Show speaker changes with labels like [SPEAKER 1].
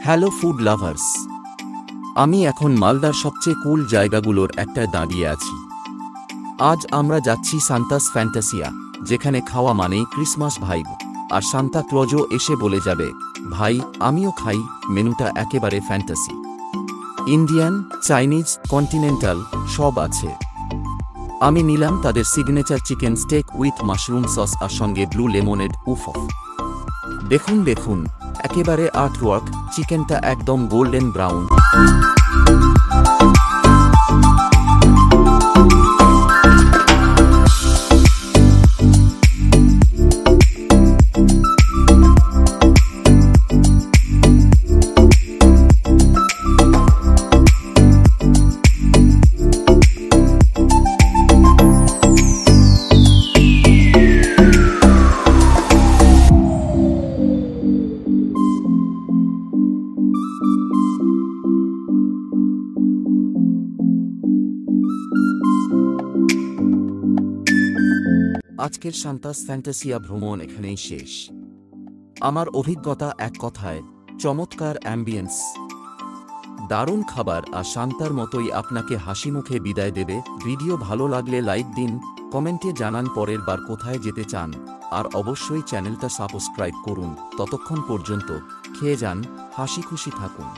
[SPEAKER 1] Hello food lovers, আমি এখন মালদার সবচেয়ে কুল জায়গাগুলোর একটায় দাঁড়িয়ে আছি। আজ আমরা যাচ্ছি সান্তাস ফ্যান্টাসিয়া, যেখানে খাওয়া মানেই ক্রিসমাস ভাইব। আর সান্তা ক্লজও এসে বলে যাবে, ভাই আমিও খাই। মেনুটা একেবারে ফ্যান্টাসি, ইন্ডিয়ান, চাইনিজ, কন্টিনেন্টাল সব আছে। আমি নিলাম তাদের signature chicken steak with mushroom sauce আর সঙ্গে ব্লু লেমনেড। উফ, দেখুন দেখুন, একেবারে আর্টওয়ার্ক। চিকেনটা একদম গোল্ডেন ব্রাউন। আজকের সান্তাস ফ্যান্টাসিয়া ভ্রমণ এখানেই শেষ। আমার অভিজ্ঞতা এক কথায় চমৎকার অ্যাম্বিয়েন্স, দারুণ খাবার আর সান্তার মতোই আপনাকে হাসিমুখে বিদায় দেবে। ভিডিও ভালো লাগলে লাইক দিন, কমেন্টে জানান পরের বার কোথায় যেতে চান, আর অবশ্যই চ্যানেলটা সাবস্ক্রাইব করুন। ততক্ষণ পর্যন্ত খেয়ে যান, হাসি খুশি থাকুন।